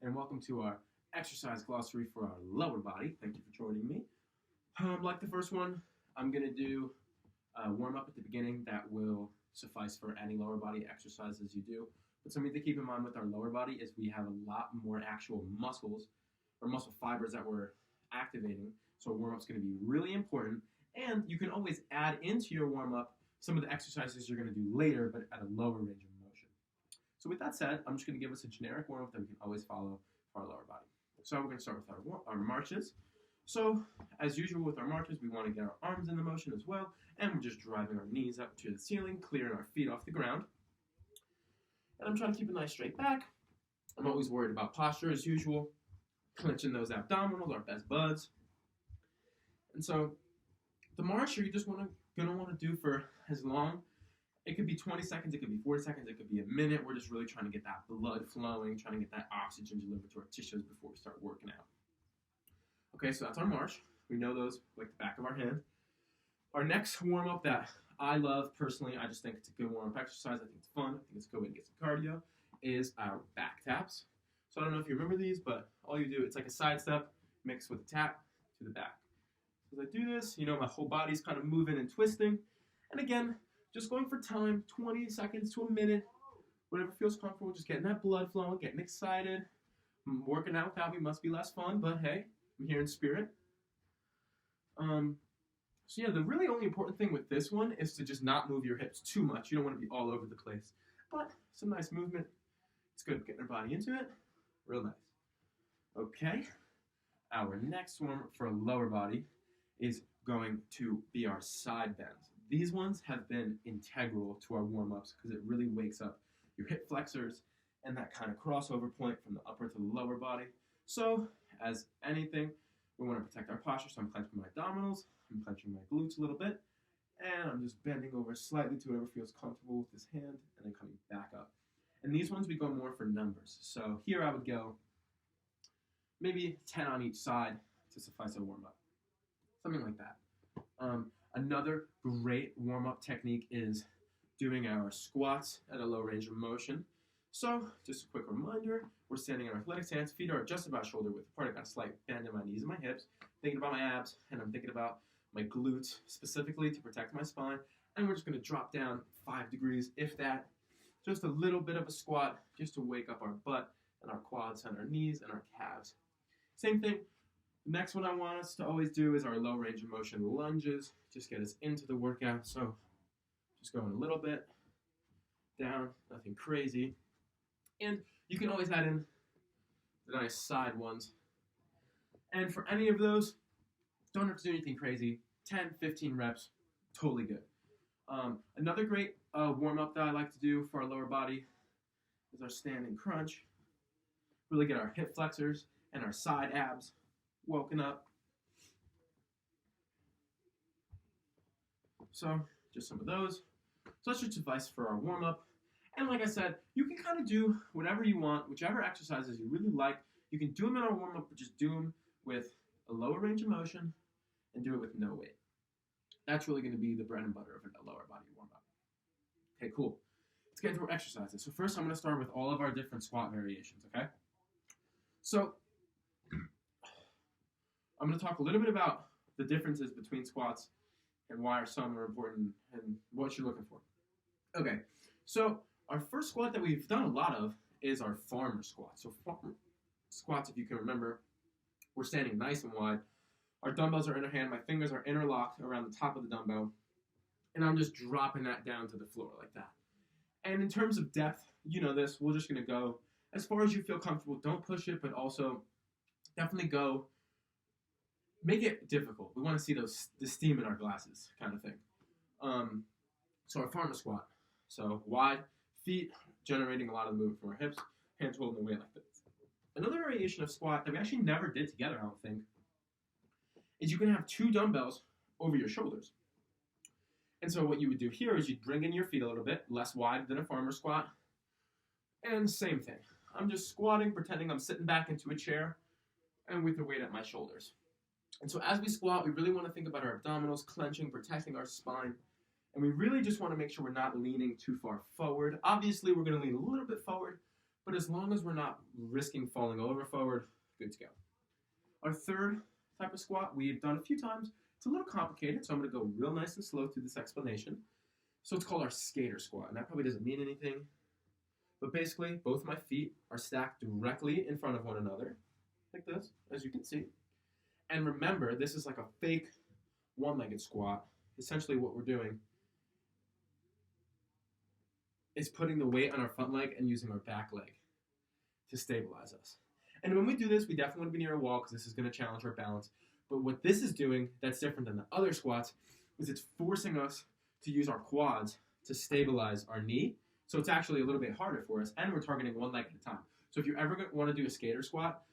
and welcome to our exercise glossary for our lower body. Thank you for joining me. Like the first one, I'm going to do a warm up at the beginning that will suffice for any lower body exercises you do. But something to keep in mind with our lower body is we have a lot more actual muscles or muscle fibers that we're activating. So a warm up is going to be really important. And you can always add into your warm up some of the exercises you're going to do later, but at a lower range of motion. So with that said, I'm just going to give us a generic warm up that we can always follow for our lower body. So we're going to start with our marches. So as usual with our marches, we want to get our arms in the motion as well, and we're just driving our knees up to the ceiling, clearing our feet off the ground. And I'm trying to keep a nice straight back. I'm always worried about posture as usual, clenching those abdominals, our best buds. And so the march you're just going to want to do for as long. It could be 20 seconds, it could be 40 seconds, it could be a minute. We're just really trying to get that blood flowing, trying to get that oxygen delivered to our tissues before we start working out. Okay, so that's our march. We know those like the back of our hand. Our next warm-up that I love personally, I just think it's a good warm-up exercise. I think it's fun. I think it's a good way to get some cardio, is our back taps. So I don't know if you remember these, but all you do, it's like a side step mixed with a tap to the back. As I do this, my whole body's kind of moving and twisting. And again, just going for time, 20 seconds to a minute, whatever feels comfortable, just getting that blood flowing, getting excited. Working out without me must be less fun, but hey, I'm here in spirit. So yeah, the really only important thing with this one is to just not move your hips too much. You don't want to be all over the place. But some nice movement. It's good getting our body into it. Real nice. Okay, our next one for a lower body is going to be our side bends. These ones have been integral to our warm-ups because it really wakes up your hip flexors and that kind of crossover point from the upper to the lower body. So, as anything, we want to protect our posture, so I'm clenching my abdominals, I'm clenching my glutes a little bit, and I'm just bending over slightly to whatever feels comfortable with this hand, and then coming back up. And these ones we go more for numbers. So here I would go maybe 10 on each side to suffice a warm-up. Something like that. Another great warm-up technique is doing our squats at a low range of motion. So, just a quick reminder, we're standing in our athletic stance, feet are just about shoulder width apart. I've got a slight bend in my knees and my hips, thinking about my abs, and I'm thinking about my glutes specifically to protect my spine. And we're just going to drop down 5 degrees, if that. Just a little bit of a squat, just to wake up our butt and our quads and our knees and our calves. Same thing. The next one I want us to always do is our low range of motion lunges. Just get us into the workout. So just going a little bit down, nothing crazy. And you can always add in the nice side ones. And for any of those, don't have to do anything crazy. 10, 15 reps, totally good. Another great warm-up that I like to do for our lower body is our standing crunch. Really get our hip flexors and our side abs woken up. So just some of those. So that should suffice for our warm-up. And like I said, you can kind of do whatever you want, whichever exercises you really like. You can do them in our warm-up, but just do them with a lower range of motion and do it with no weight. That's really going to be the bread and butter of a lower body warm-up. Okay, cool. Let's get into our exercises. So first I'm going to start with all of our different squat variations, okay? So I'm going to talk a little bit about the differences between squats and why some are important and what you're looking for. Okay, so our first squat that we've done a lot of is our farmer squat. So farmer squats, if you can remember, we're standing nice and wide. Our dumbbells are in our hand. My fingers are interlocked around the top of the dumbbell. And I'm just dropping that down to the floor like that. And in terms of depth, you know this, we're just going to go as far as you feel comfortable. Don't push it, but also definitely go. Make it difficult. We want to see the steam in our glasses kind of thing. So our farmer squat. So wide, feet generating a lot of the movement from our hips, hands holding the weight like this. Another variation of squat that we actually never did together, I don't think, is you can have 2 dumbbells over your shoulders. And so what you would do here is you'd bring in your feet a little bit, less wide than a farmer squat. And same thing. I'm just squatting, pretending I'm sitting back into a chair, and with the weight at my shoulders. And so as we squat, we really want to think about our abdominals, clenching, protecting our spine. And we really just want to make sure we're not leaning too far forward. Obviously, we're going to lean a little bit forward, but as long as we're not risking falling over forward, good to go. Our third type of squat we've done a few times. It's a little complicated, so I'm going to go real nice and slow through this explanation. So it's called our skater squat, and that probably doesn't mean anything, but basically both my feet are stacked directly in front of one another, like this, as you can see. And remember, this is like a fake one-legged squat. Essentially what we're doing is putting the weight on our front leg and using our back leg to stabilize us. And when we do this, we definitely want to be near a wall because this is going to challenge our balance. But what this is doing that's different than the other squats is it's forcing us to use our quads to stabilize our knee. So it's actually a little bit harder for us, and we're targeting one leg at a time. So if you ever want to do a skater squat,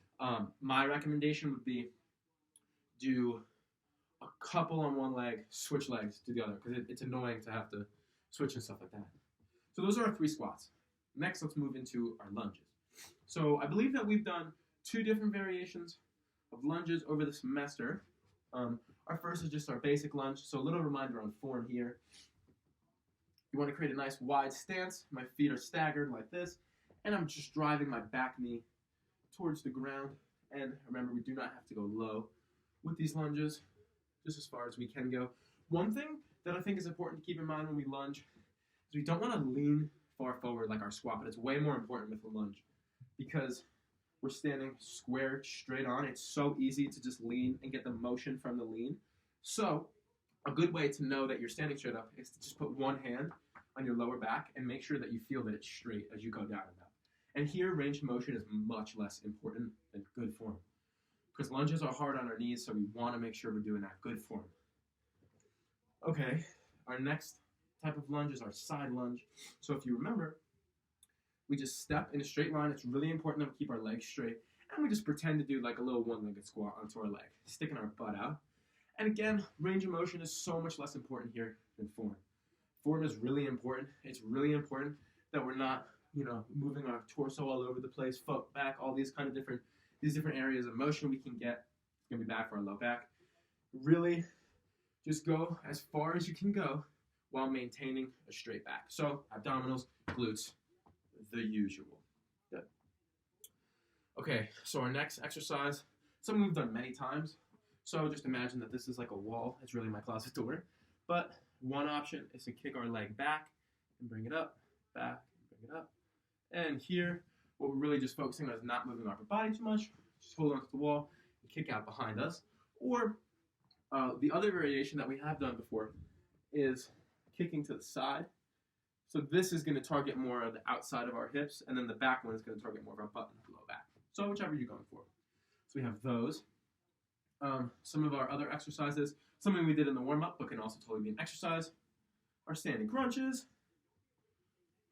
my recommendation would be do a couple on one leg, switch legs to the other, because it's annoying to have to switch and stuff like that. So those are our 3 squats. Next, let's move into our lunges. So I believe that we've done 2 different variations of lunges over the semester. Our first is just our basic lunge, so a little reminder on form here. You want to create a nice wide stance. My feet are staggered like this, and I'm just driving my back knee towards the ground. And remember, we do not have to go low with these lunges, just as far as we can go. One thing that I think is important to keep in mind when we lunge is we don't want to lean far forward like our squat, but it's way more important with the lunge because we're standing square straight on. It's so easy to just lean and get the motion from the lean. So a good way to know that you're standing straight up is to just put one hand on your lower back and make sure that you feel that it's straight as you go down and up. And here, range of motion is much less important than good form, because lunges are hard on our knees, so we want to make sure we're doing that good form. Okay, our next type of lunge is our side lunge. So if you remember, we just step in a straight line. It's really important that we keep our legs straight, and we just pretend to do like a little one-legged squat onto our leg, sticking our butt out. And again, range of motion is so much less important here than form. Form is really important. It's really important that we're not, moving our torso all over the place, foot back, all these different areas of motion we can get. It's gonna be bad for our low back. Really, just go as far as you can go while maintaining a straight back. So abdominals, glutes, the usual. Good. Okay, so our next exercise, something we've done many times. So just imagine that this is like a wall. It's really my closet door. But one option is to kick our leg back and bring it up, back, and bring it up. And here, what we're really just focusing on is not moving our upper body too much. Just hold on to the wall and kick out behind us. Or the other variation that we have done before is kicking to the side. So this is going to target more of the outside of our hips, and then the back one is going to target more of our butt and low back. So whichever you're going for. So we have those. Some of our other exercises, something we did in the warm-up but can also totally be an exercise, are standing crunches.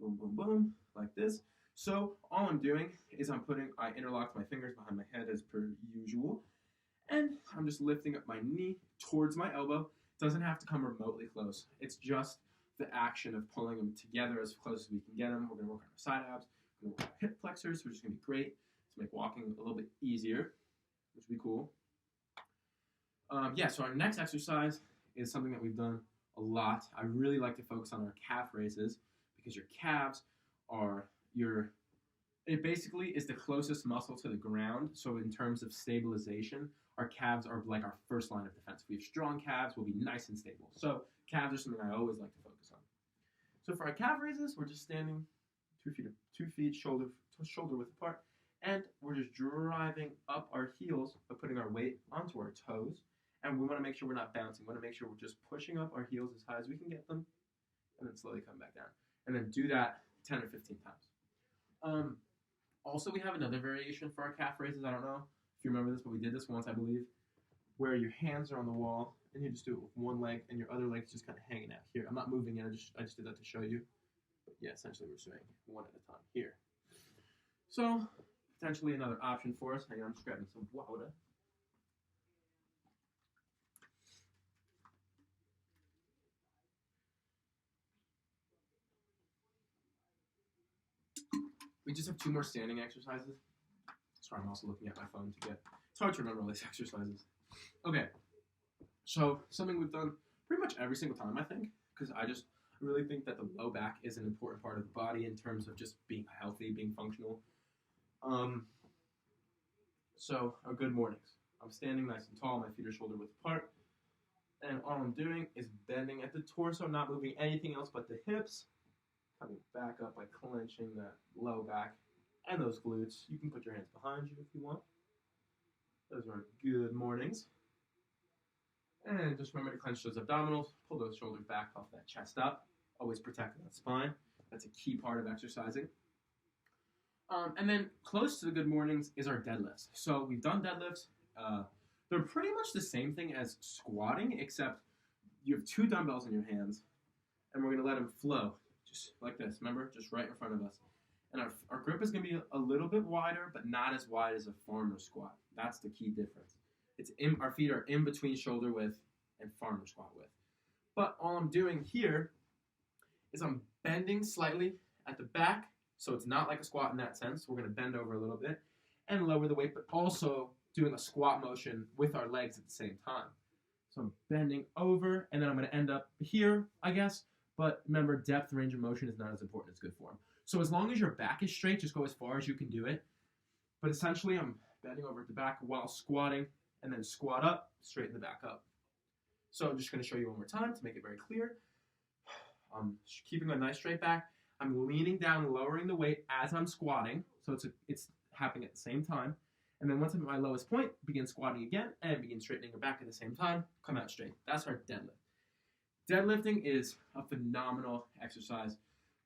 Boom, boom, boom, like this. So all I'm doing is I interlocked my fingers behind my head as per usual, and I'm just lifting up my knee towards my elbow. It doesn't have to come remotely close. It's just the action of pulling them together as close as we can get them. We're going to work on our side abs. We're going to work on hip flexors, which is going to be great to make walking a little bit easier, which will be cool. So our next exercise is something that we've done a lot. I really like to focus on our calf raises because your calves are it basically is the closest muscle to the ground. So in terms of stabilization, our calves are like our first line of defense. If we have strong calves, we'll be nice and stable. So calves are something I always like to focus on. So for our calf raises, we're just standing 2 feet shoulder width apart, and we're just driving up our heels by putting our weight onto our toes. And we want to make sure we're not bouncing. We want to make sure we're just pushing up our heels as high as we can get them, and then slowly come back down. And then do that 10 or 15 times. Also, we have another variation for our calf raises. I don't know if you remember this, but we did this once, I believe, where your hands are on the wall, and you just do it with one leg, and your other leg's just kind of hanging out here. I'm not moving it. I just did that to show you. But yeah, essentially we're doing one at a time here. So potentially another option for us. Hang on, I'm just grabbing some water. We just have 2 more standing exercises. Sorry, I'm also looking at my phone to get... It's hard to remember all these exercises. Okay, so something we've done pretty much every single time, I think, because really think that the low back is an important part of the body in terms of just being healthy, being functional. So, good mornings. I'm standing nice and tall, my feet are shoulder width apart, and all I'm doing is bending at the torso, not moving anything else but the hips, coming back up by clenching that low back and those glutes. You can put your hands behind you if you want. Those are good mornings. And just remember to clench those abdominals, pull those shoulders back, puff that chest up, always protect that spine. That's a key part of exercising. And then close to the good mornings is our deadlifts. So we've done deadlifts. They're pretty much the same thing as squatting, except you have 2 dumbbells in your hands, and we're going to let them flow, just like this, remember? Just right in front of us. And our grip is going to be a little bit wider, but not as wide as a farmer squat. That's the key difference. Our feet are in between shoulder width and farmer squat width. But all I'm doing here is I'm bending slightly at the back, so it's not like a squat in that sense. We're going to bend over a little bit and lower the weight, but also doing a squat motion with our legs at the same time. So I'm bending over, and then I'm going to end up here, I guess. But remember, depth range of motion is not as important as good form. So as long as your back is straight, just go as far as you can do it. But essentially, I'm bending over at the back while squatting, and then squat up, straighten the back up. So I'm just going to show you one more time to make it very clear. I'm keeping a nice straight back. I'm leaning down, lowering the weight as I'm squatting. So it's happening at the same time. And then once I'm at my lowest point, begin squatting again and begin straightening your back at the same time. Come out straight. That's our deadlift. Deadlifting is a phenomenal exercise.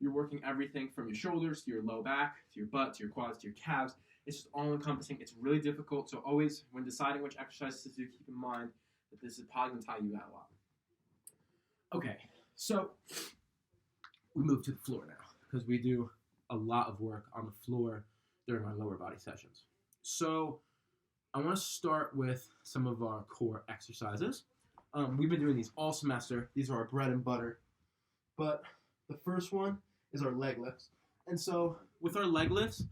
You're working everything from your shoulders to your low back, to your butt, to your quads, to your calves. It's just all encompassing. It's really difficult. So always, when deciding which exercises to do, keep in mind that this is probably going to tire you out a lot. Okay, so we move to the floor now because we do a lot of work on the floor during our lower body sessions. So I want to start with some of our core exercises. We've been doing these all semester. These are our bread and butter. But the first one is our leg lifts. And so with our leg lifts,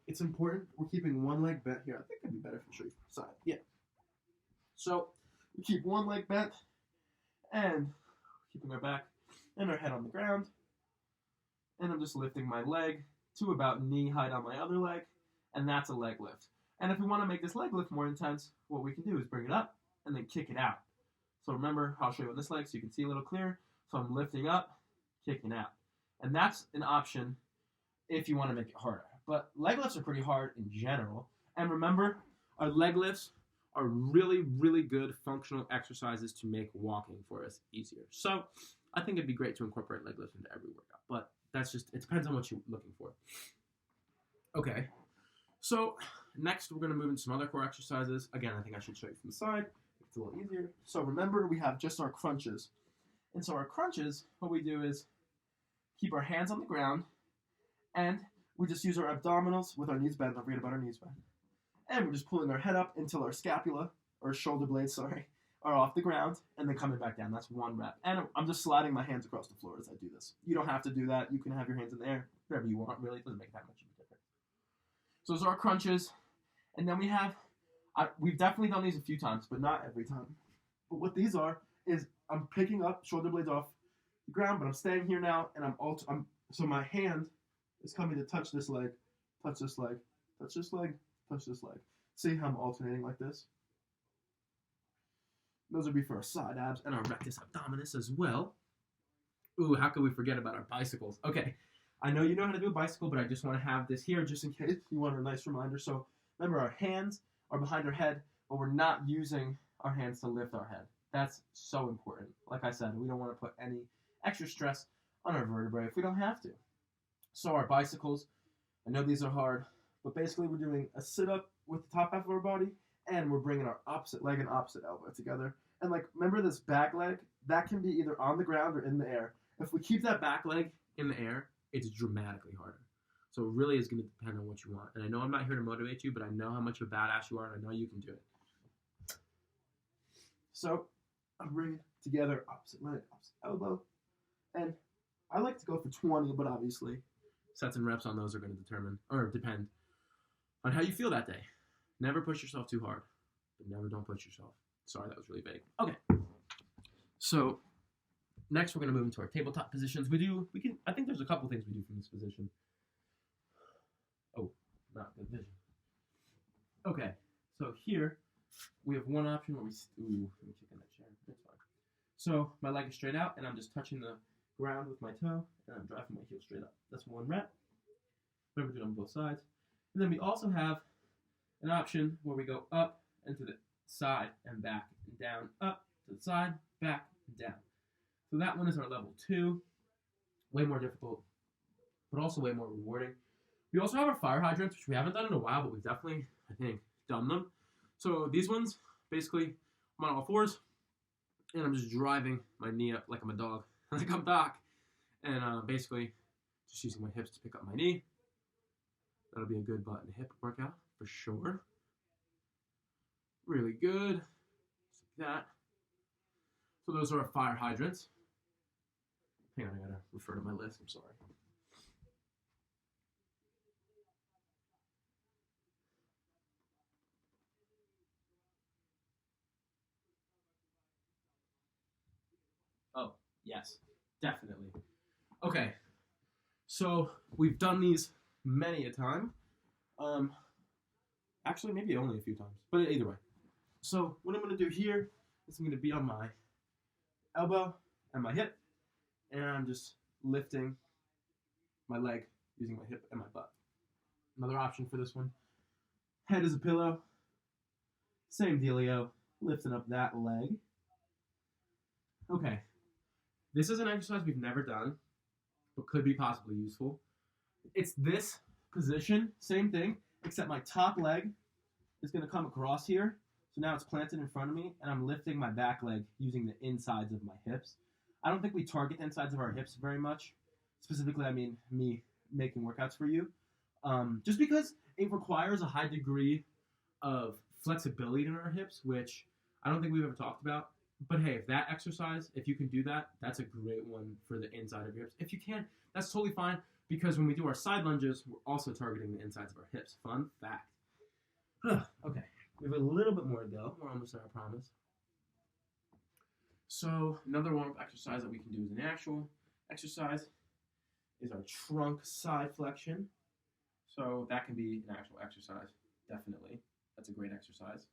it's important we're keeping one leg bent here. I think it'd be better if I show you from the side. Yeah. So we keep one leg bent and keeping our back and our head on the ground. And I'm just lifting my leg to about knee height on my other leg. And that's a leg lift. And if we want to make this leg lift more intense, what we can do is bring it up and then kick it out. So remember, I'll show you on this leg so you can see a little clearer. So I'm lifting up, kicking out. And that's an option if you want to make it harder. But leg lifts are pretty hard in general. And remember, our leg lifts are really, really good functional exercises to make walking for us easier. So I think it'd be great to incorporate leg lifts into every workout. But that's just, it depends on what you're looking for. Okay. So next we're going to move into some other core exercises. Again, I think I should show you from the side. It's a little easier. So remember, we have just our crunches. And so our crunches, what we do is keep our hands on the ground, and we just use our abdominals with our knees bent. Don't forget about our knees bent. And we're just pulling our head up until our scapula, or shoulder blades, sorry, are off the ground, and then coming back down. That's one rep. And I'm just sliding my hands across the floor as I do this. You don't have to do that. You can have your hands in the air, whatever you want, really. It doesn't make that much of a difference. So those are our crunches. And then we have, we've definitely done these a few times, but not every time. But what these are is I'm picking up shoulder blades off the ground, but I'm staying here now, and so my hand is coming to touch this leg, touch this leg, touch this leg, touch this leg. See how I'm alternating like this? Those would be for our side abs and our rectus abdominis as well. Ooh, how could we forget about our bicycles? Okay, I know you know how to do a bicycle, but I just want to have this here just in case you want a nice reminder. So remember, our hands are behind our head, but we're not using our hands to lift our head. That's so important. Like I said, we don't want to put any extra stress on our vertebrae if we don't have to. So our bicycles, I know these are hard, but basically we're doing a sit-up with the top half of our body, and we're bringing our opposite leg and opposite elbow together. And like, remember this back leg? That can be either on the ground or in the air. If we keep that back leg in the air, it's dramatically harder. So it really is going to depend on what you want. And I know I'm not here to motivate you, but I know how much of a badass you are, and I know you can do it. So I'm bringing together opposite leg, opposite elbow. And I like to go for 20, but obviously sets and reps on those are going to depend on how you feel that day. Never push yourself too hard, but never don't push yourself. Sorry, that was really vague. Okay. So Next, we're going to move into our tabletop positions. I think there's a couple things we do from this position. Oh, not good vision. Okay, so here we have one option where let me kick in that chair. That's fine. So my leg is straight out, and I'm just touching the ground with my toe, and I'm driving my heel straight up. That's one rep. Remember to do it on both sides. And then we also have an option where we go up and to the side and back and down, up to the side, back, and down. So that one is our level 2. Way more difficult, but also way more rewarding. We also have our fire hydrants, which we haven't done in a while, but we've definitely, I think, done them. So these ones, basically, I'm on all fours, and I'm just driving my knee up like I'm a dog. And I come back, and basically, just using my hips to pick up my knee. That'll be a good butt and hip workout, for sure. Really good. Just like that. So those are our fire hydrants. Hang on, I gotta refer to my list, I'm sorry. Oh, yes, definitely. Okay, so we've done these many a time. Actually, maybe only a few times, but either way. So what I'm gonna do here is I'm gonna be on my elbow and my hip, and I'm just lifting my leg using my hip and my butt. Another option for this one, head as a pillow. Same dealio, lifting up that leg. Okay, this is an exercise we've never done, but could be possibly useful. It's this position, same thing, except my top leg is going to come across here. So now it's planted in front of me, and I'm lifting my back leg using the insides of my hips. I don't think we target the insides of our hips very much. Specifically, I mean me making workouts for you. Just because it requires a high degree of flexibility in our hips, which I don't think we've ever talked about. But hey, if that exercise, if you can do that, that's a great one for the inside of your hips. If you can't, that's totally fine, because when we do our side lunges, we're also targeting the insides of our hips. Fun fact. Okay, we have a little bit more to go. We're almost there, I promise. So another warm-up exercise that we can do as an actual exercise is our trunk side flexion. So that can be an actual exercise, definitely. That's a great exercise.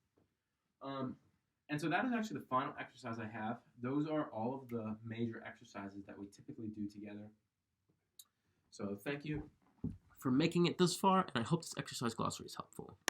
And so that is actually the final exercise I have. Those are all of the major exercises that we typically do together. So thank you for making it this far, and I hope this exercise glossary is helpful.